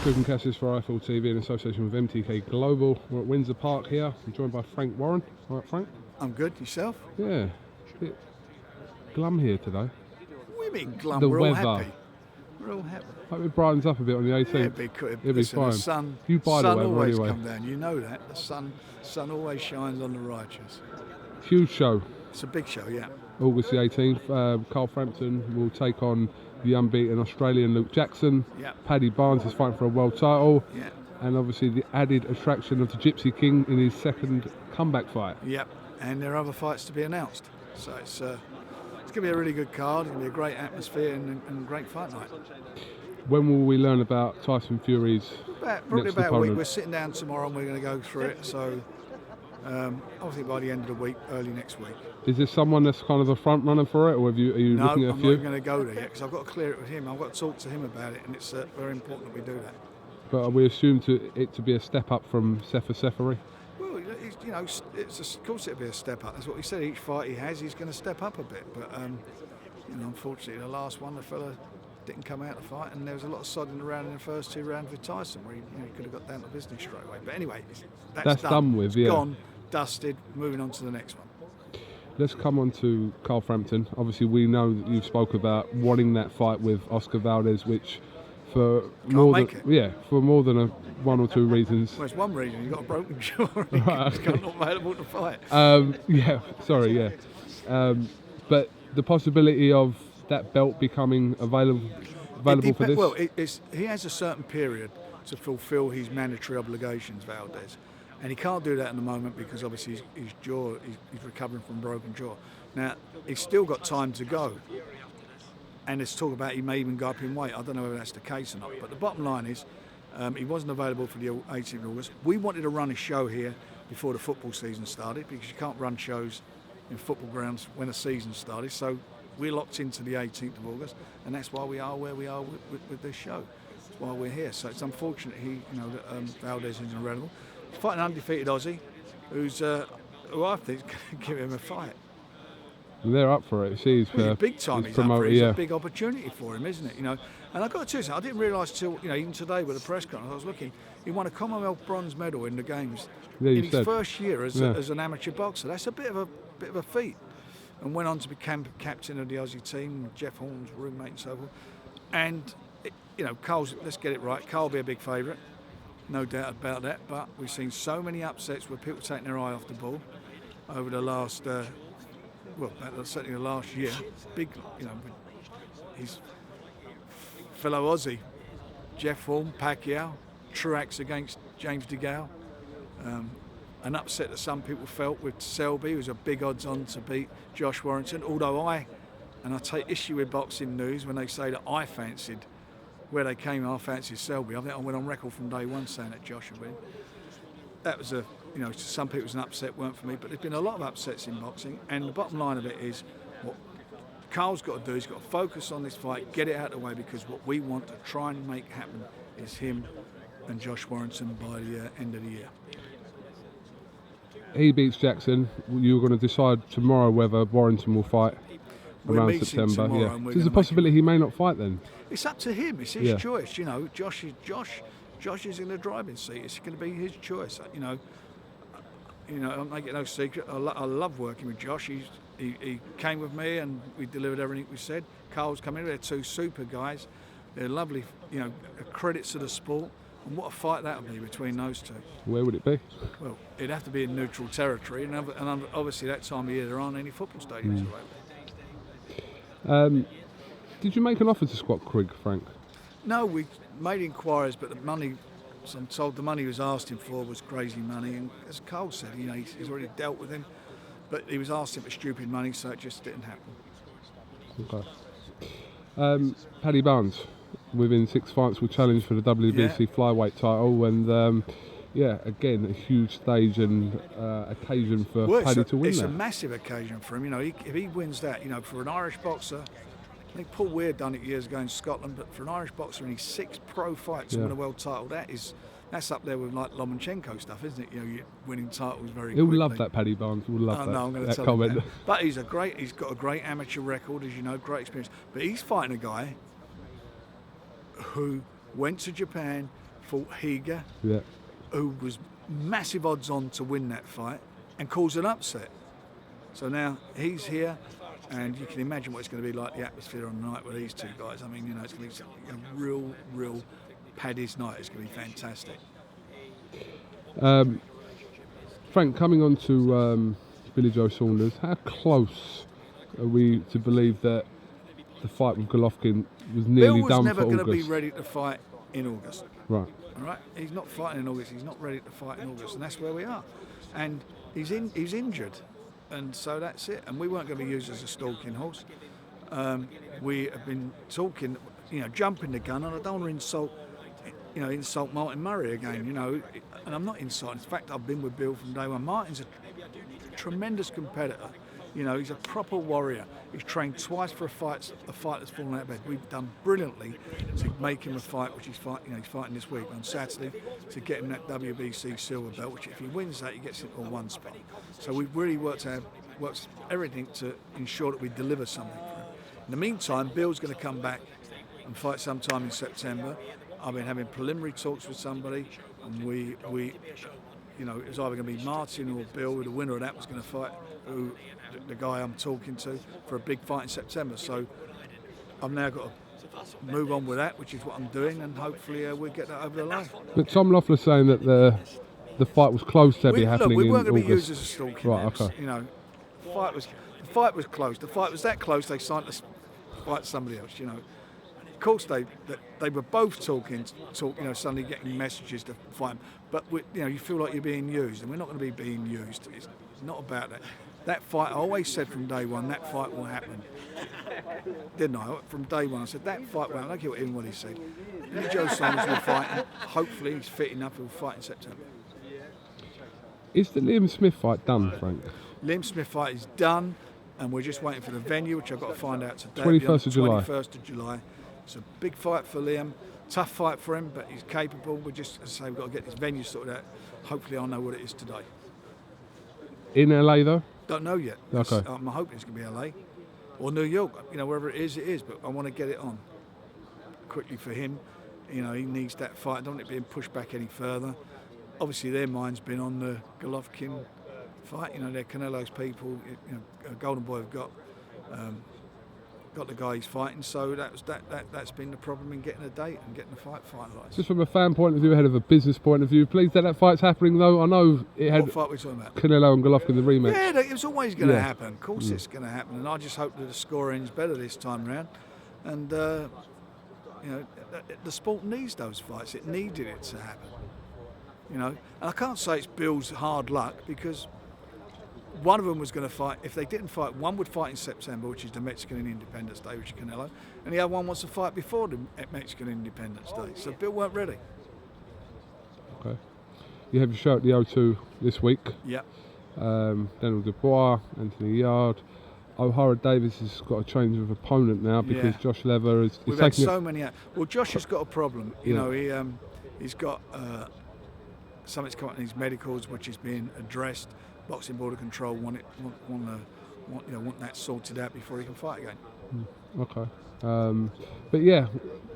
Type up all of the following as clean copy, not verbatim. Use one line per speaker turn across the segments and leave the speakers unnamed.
Quigg and CASSIUS for IFL TV in association with MTK Global. We're at Windsor Park here. I'm joined by Frank Warren. All right, Frank?
I'm good. Yourself?
Yeah. Bit glum here today.
What do you mean glum?
The
We're
weather.
all happy. We're all happy.
Hope it brightens up a bit on the 18th.
Yeah,
It'll be fine.
The sun,
You buy the
sun
weather
always
anyway.
come down. You know that. The sun always shines on the righteous.
Huge show.
It's a big show, yeah.
August the 18th. Carl Frampton will take on the unbeaten Australian Luke Jackson.
Yeah.
Paddy Barnes is fighting for a world title.
Yeah.
And obviously the added attraction of the Gypsy King in his second comeback fight.
Yep. And there are other fights to be announced. So it's going to be a really good card. It's going to be a great atmosphere and a great fight night.
When will we learn about Tyson Fury's
Probably
next
about
opponent?
a week. We're sitting down tomorrow and we're going to go through it. So I think by the end of the week, early next week.
Is there someone that's kind of a front runner for it, or are you
No,
looking at a
I'm
few?
not even going to go there yet because I've got to clear it with him. I've got to talk to him about it, and it's very important that we do that.
But we assume it to be a step up from Sefer Seferi?
Well, of course it'll be a step up. That's what he said. Each fight he has, he's going to step up a bit. But unfortunately, the last one, the fella didn't come out to fight, and there was a lot of sodding around in the first two rounds with Tyson, where he could have got down to business straight away. But anyway, that's
done with.
It's gone, dusted. Moving on to the next one.
Let's come on to Carl Frampton. Obviously, we know that you've spoke about wanting that fight with Oscar Valdez, which for more than one or two reasons.
Well, it's one reason. You've got a broken jaw. He's not available to fight.
But the possibility of that belt becoming available for this.
Well, he has a certain period to fulfil his mandatory obligations, Valdez. And he can't do that at the moment because obviously his jaw, he's recovering from a broken jaw. Now, he's still got time to go. And there's talk about he may even go up in weight. I don't know whether that's the case or not. But the bottom line is, he wasn't available for the 18th of August. We wanted to run a show here before the football season started because you can't run shows in football grounds when the season started. So we're locked into the 18th of August. And that's why we are where we are with this show. That's why we're here. So it's unfortunate that Valdez isn't available. Fighting an undefeated Aussie, who I think is going to give him a fight.
They're up for it. He's
big time. He's up for it. It's a big opportunity for him, isn't it? And I've got to tell you, I didn't realise till even today with the press conference I was looking, he won a Commonwealth bronze medal in the games in his first year as an amateur boxer. That's a bit of a feat. And went on to become captain of the Aussie team, Jeff Horn's roommate and so forth. And Carl's, let's get it right. Carl will be a big favourite. No doubt about that, but we've seen so many upsets where people taking their eye off the ball over the last, certainly the last year. Big, his fellow Aussie, Jeff Horn, Pacquiao, Truax against James DeGale. An upset that some people felt with Selby, who's a big odds on to beat Josh Warrington. Although I take issue with boxing news when they say that I fancied. Where they came, I fancied Selby. I think I went on record from day one saying that Josh would win. That was to some people it was an upset, weren't for me, but there's been a lot of upsets in boxing, and the bottom line of it is what Carl's got to do, he's got to focus on this fight, get it out of the way, because what we want to try and make happen is him and Josh Warrington by the end of the year.
He beats Jackson. You're going to decide tomorrow whether Warrington will fight around September. Yeah. So there's a possibility he may not fight then.
It's up to him. It's his choice. Josh is in the driving seat. It's going to be his choice. I'll make it no secret. I love working with Josh. He came with me and we delivered everything we said. Carl's come in. They're two super guys. They're lovely. Credits to the sport. And what a fight that would be between those two.
Where would it be?
Well, it'd have to be in neutral territory, and obviously that time of year there aren't any football stadiums available.
Did you make an offer to Scott Quigg, Frank?
No, we made inquiries, but the money, so I'm told the money he was asking for was crazy money. And as Carl said, he's already dealt with him, but he was asking for stupid money, so it just didn't happen.
Okay. Paddy Barnes, within 6 fights, will challenge for the WBC flyweight title, and again, a huge stage and occasion for Paddy to win
it's
that.
It's a massive occasion for him. If he wins that, for an Irish boxer. I think Paul Weir done it years ago in Scotland, but for an Irish boxer in his 6 pro fights to win a world title, that's up there with like Lomachenko stuff, isn't it? You're winning titles very quickly.
He'll love that, Paddy Barnes. He'll love that.
No, I'm going to tell
comment.
him that. But he's got a great amateur record, as you know, great experience. But he's fighting a guy who went to Japan, fought Higa,
yeah,
who was massive odds on to win that fight and caused an upset. So now he's here, and you can imagine what it's going to be like, the atmosphere on the night with these two guys. I mean, you know, it's going to be a real Paddy's night. It's going to be fantastic.
Frank, coming on to Billy Joe Saunders, how close are we to believe that the fight with Golovkin was nearly done for August?
Bill was never going to be ready to fight in August.
Right.
All right. He's not fighting in August. He's not ready to fight in August, and that's where we are. And he's injured, and so that's it. And we weren't going to be used as a stalking horse. We have been talking, you know, jumping the gun, and I don't want to insult Martin Murray again, you know. And I'm not insulting. In fact, I've been with Bill from day one. Martin's a tremendous competitor. You know, he's a proper warrior. He's trained twice for a fight that's fallen out of bed. We've done brilliantly to make him a fight, which he's fighting this week on Saturday, to get him that WBC silver belt, which if he wins that, he gets into one spot. So we've really worked everything to ensure that we deliver something for him. In the meantime, Bill's going to come back and fight sometime in September. I've been having preliminary talks with somebody, and we you know, it was either going to be Martin or Bill. The winner of that was going to fight the guy I'm talking to for a big fight in September. So I've now got to move on with that, which is what I'm doing, and hopefully we'll get that over the line.
But Tom Loeffler's saying that the fight was close to be happening in August.
We weren't going to be used as a stalking.
Right, okay.
You know, the fight was close. The fight was that close. They signed to fight somebody else. You know. Of course, they were both talking, you know, suddenly getting messages to fight. But you know, you feel like you're being used, and we're not going to be being used. It's not about that. That fight, I always said from day one, that fight will happen. Didn't I? From day one, I said that fight will happen. I don't care what he said. Billy Joe Saunders will fight, and hopefully he's fit enough. He'll fight in September.
Is the Liam Smith fight done, Frank?
Liam Smith fight is done, and we're just waiting for the venue, which I've got to find out today.
21st of July.
21st of July. It's a big fight for Liam, tough fight for him, but he's capable. We're just, as I say, we've got to get this venue sorted out. Hopefully I'll know what it is today.
In LA though?
Don't know yet.
Okay.
I'm hoping it's going to be LA or New York, you know, wherever it is, but I want to get it on quickly for him. You know, he needs that fight. I don't want it being pushed back any further. Obviously their mind's been on the Golovkin fight, you know, they're Canelo's people, you know, Golden Boy have got the guy he's fighting, so that's been the problem in getting a date and getting the fight finalised.
Just from a fan point of view, ahead of a business point of view, pleased that fight's happening though. I know it had
what fight are we talking about?
Canelo and Golovkin, the rematch.
Yeah, it was always going to happen. Of course it's going to happen, and I just hope that the scoring's better this time round. And you know, the sport needs those fights. It needed it to happen. You know, and I can't say it's Bill's hard luck, because one of them was going to fight. If they didn't fight, one would fight in September, which is the Mexican Independence Day, which is Canelo, and the other one wants to fight before the Mexican Independence Day. So Bill weren't ready.
Okay. You have your show at the O2 this week.
Yep.
Daniel Dubois, Anthony Yard. O'Hara Davis has got a change of opponent now because Josh Lever is
We've had so many. Well, Josh has got a problem. You know, he's got something's come up in his medicals, which is being addressed. Boxing Board of Control want that sorted out before he can fight again.
Okay. But yeah,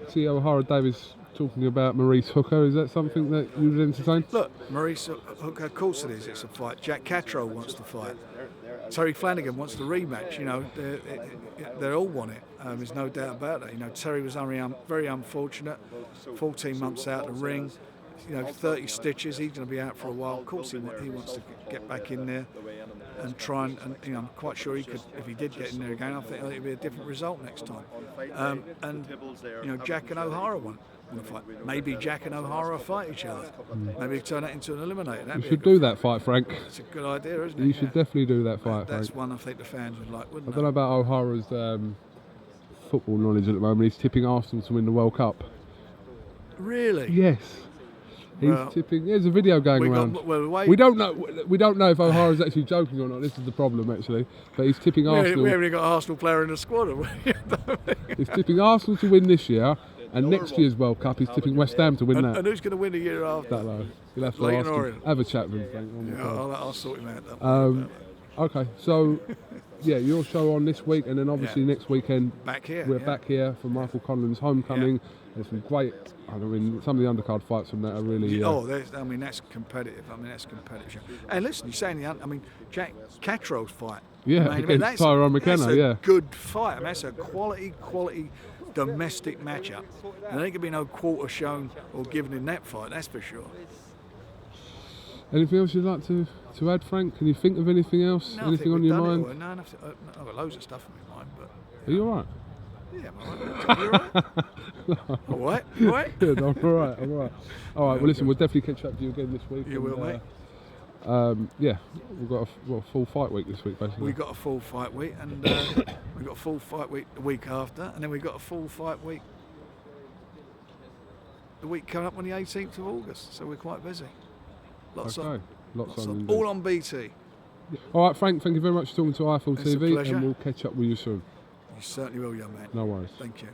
see O'Hara Davis talking about Maurice Hooker. Is that something that you would entertain?
Look, Maurice Hooker, of course it is. It's a fight. Jack Cattrall wants to fight. Terry Flanagan wants the rematch. You know, they all want it. There's no doubt about that. You know, Terry was very unfortunate. 14 months out of the ring. You know, 30 stitches. He's going to be out for a while. Of course, he wants to get back in there and try and you know, I'm quite sure he could. If he did get in there again, I think it'd be a different result next time. And you know, Jack and O'Hara want to fight. Maybe Jack and O'Hara fight each other. Maybe turn that into an eliminator.
You should do that fight, Frank.
It's a good idea, isn't it?
You should definitely do that fight,
That's
Frank.
one I think the fans would like, wouldn't they?
I don't know about O'Hara's football knowledge at the moment. He's tipping Arsenal to win the World Cup.
Really?
Yes. He's tipping. There's a video going around. We don't know. We don't know if O'Hara's actually joking or not. This is the problem, actually. But he's tipping Arsenal.
We haven't got an Arsenal player in the squad, have we?
He's tipping Arsenal to win this year, and next year's World Cup he's tipping West Ham to win that.
And who's going to win the year after?
Don't know. You'll have to ask him. Have a chat with him, Frank.
I'll sort him out.
Okay, so yeah, your show on this week, and then obviously next weekend
back here.
We're back here for Michael Conlan's homecoming. There's some great. I mean, some of the undercard fights from that are really.
I mean, that's competitive. And listen, you're saying Jack Catro's fight.
Yeah, against Tyrone McKenna.
That's a good fight. I mean, that's a quality domestic matchup. And there ain't gonna be no quarter shown or given in that fight. That's for sure.
Anything else you'd like to add, Frank? Can you think of anything else?
No,
anything on your mind?
I've got loads of stuff on my mind, but.
Are you all right?
Yeah, I'm all right. You all right?
No.
All right? You all right?
Good, I'm all right. All right, well, listen, we'll definitely catch up with you again this week.
You will, mate.
Yeah, we've got a full fight week this week, basically.
We've got a full fight week, and we've got a full fight week the week after, and then we've got a full fight week the week coming up on the 18th of August, so we're quite busy. Lots on. All on BT.
All right, Frank, thank you very much for talking to IFL TV,
a pleasure.
and we'll catch up with you soon.
You certainly will, young man.
No worries.
Thank you.